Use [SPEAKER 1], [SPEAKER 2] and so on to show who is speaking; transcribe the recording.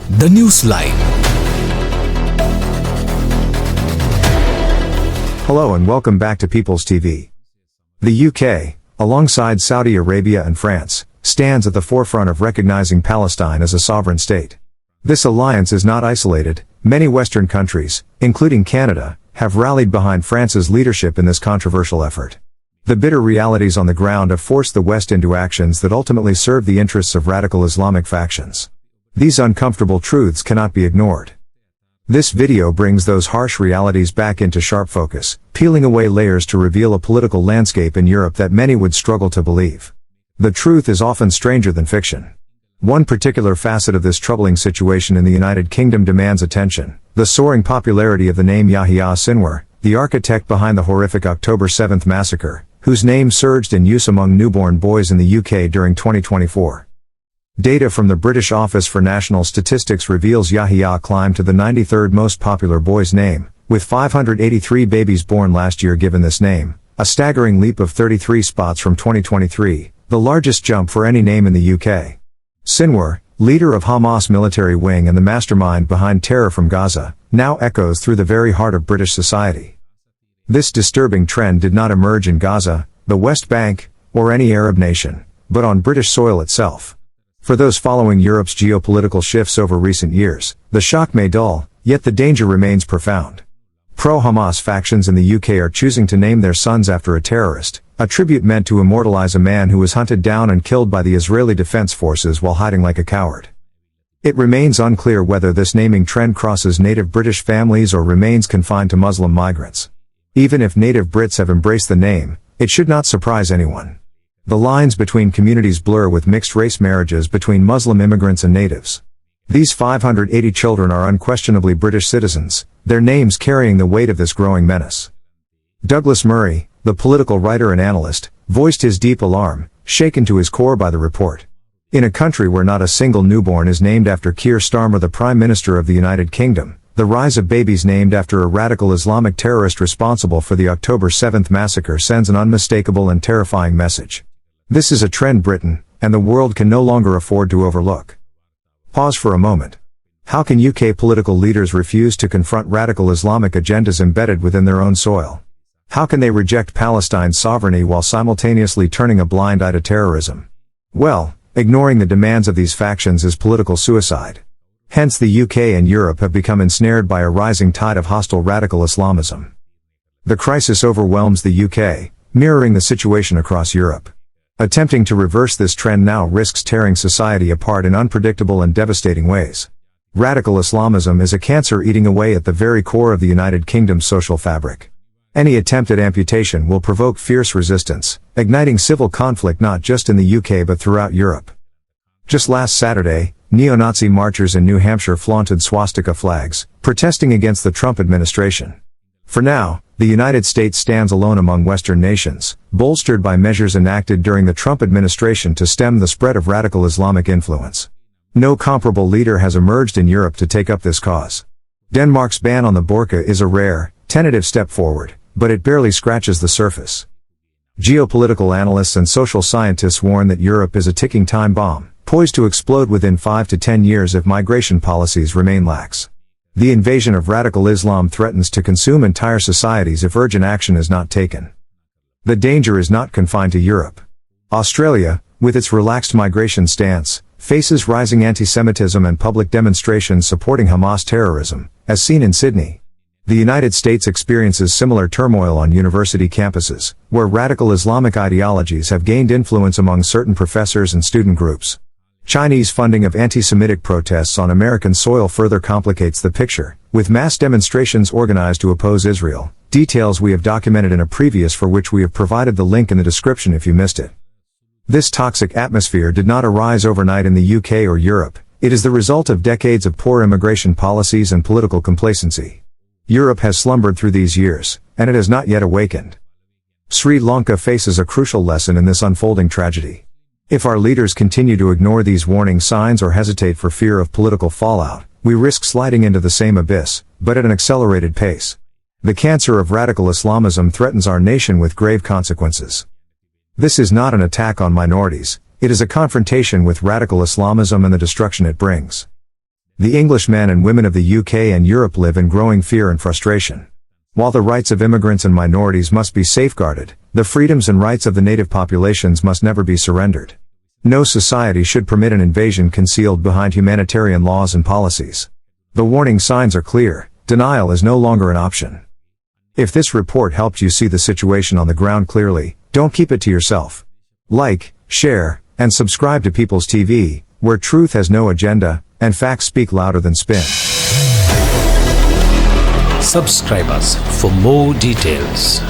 [SPEAKER 1] The Newsline.
[SPEAKER 2] Hello and welcome back to People's TV. The UK, alongside Saudi Arabia and France, stands at the forefront of recognizing Palestine as a sovereign state. This alliance is not isolated. Many Western countries, including Canada, have rallied behind France's leadership in this controversial effort. The bitter realities on the ground have forced the West into actions that ultimately serve the interests of radical Islamic factions. These uncomfortable truths cannot be ignored. This video brings those harsh realities back into sharp focus, peeling away layers to reveal a political landscape in Europe that many would struggle to believe. The truth is often stranger than fiction. One particular facet of this troubling situation in the United Kingdom demands attention: the soaring popularity of the name Yahya Sinwar, the architect behind the horrific October 7th massacre, whose name surged in use among newborn boys in the UK during 2024. Data from the British Office for National Statistics reveals Yahya climbed to the 93rd most popular boy's name, with 583 babies born last year given this name, a staggering leap of 33 spots from 2023, the largest jump for any name in the UK. Sinwar, leader of Hamas military wing and the mastermind behind terror from Gaza, now echoes through the very heart of British society. This disturbing trend did not emerge in Gaza, the West Bank, or any Arab nation, but on British soil itself. For those following Europe's geopolitical shifts over recent years, the shock may dull, yet the danger remains profound. Pro-Hamas factions in the UK are choosing to name their sons after a terrorist, a tribute meant to immortalize a man who was hunted down and killed by the Israeli Defense Forces while hiding like a coward. It remains unclear whether this naming trend crosses native British families or remains confined to Muslim migrants. Even if native Brits have embraced the name, it should not surprise anyone. The lines between communities blur with mixed-race marriages between Muslim immigrants and natives. These 580 children are unquestionably British citizens, their names carrying the weight of this growing menace. Douglas Murray, the political writer and analyst, voiced his deep alarm, shaken to his core by the report. In a country where not a single newborn is named after Keir Starmer, the Prime Minister of the United Kingdom, the rise of babies named after a radical Islamic terrorist responsible for the October 7th massacre sends an unmistakable and terrifying message. This is a trend Britain, and the world can no longer afford to overlook. Pause for a moment. How can UK political leaders refuse to confront radical Islamic agendas embedded within their own soil? How can they reject Palestine's sovereignty while simultaneously turning a blind eye to terrorism? Well, ignoring the demands of these factions is political suicide. Hence the UK and Europe have become ensnared by a rising tide of hostile radical Islamism. The crisis overwhelms the UK, mirroring the situation across Europe. Attempting to reverse this trend now risks tearing society apart in unpredictable and devastating ways. Radical Islamism is a cancer eating away at the very core of the United Kingdom's social fabric. Any attempt at amputation will provoke fierce resistance, igniting civil conflict not just in the UK but throughout Europe. Just last Saturday, neo-Nazi marchers in New Hampshire flaunted swastika flags, protesting against the Trump administration. For now, the United States stands alone among Western nations, bolstered by measures enacted during the Trump administration to stem the spread of radical Islamic influence. No comparable leader has emerged in Europe to take up this cause. Denmark's ban on the burqa is a rare, tentative step forward, but it barely scratches the surface. Geopolitical analysts and social scientists warn that Europe is a ticking time bomb, poised to explode within 5 to 10 years if migration policies remain lax. The invasion of radical Islam threatens to consume entire societies if urgent action is not taken. The danger is not confined to Europe. Australia, with its relaxed migration stance, faces rising antisemitism and public demonstrations supporting Hamas terrorism, as seen in Sydney. The United States experiences similar turmoil on university campuses, where radical Islamic ideologies have gained influence among certain professors and student groups. Chinese funding of anti-Semitic protests on American soil further complicates the picture, with mass demonstrations organized to oppose Israel, details we have documented in a previous for which we have provided the link in the description if you missed it. This toxic atmosphere did not arise overnight in the UK or Europe, it is the result of decades of poor immigration policies and political complacency. Europe has slumbered through these years, and it has not yet awakened. Sri Lanka faces a crucial lesson in this unfolding tragedy. If our leaders continue to ignore these warning signs or hesitate for fear of political fallout, we risk sliding into the same abyss, but at an accelerated pace. The cancer of radical Islamism threatens our nation with grave consequences. This is not an attack on minorities, it is a confrontation with radical Islamism and the destruction it brings. The Englishmen and women of the UK and Europe live in growing fear and frustration. While the rights of immigrants and minorities must be safeguarded, the freedoms and rights of the native populations must never be surrendered. No society should permit an invasion concealed behind humanitarian laws and policies. The warning signs are clear: denial is no longer an option. If this report helped you see the situation on the ground clearly, don't keep it to yourself. Like, share, and subscribe to People's TV, where truth has no agenda, and facts speak louder than spin.
[SPEAKER 1] Subscribe us for more details.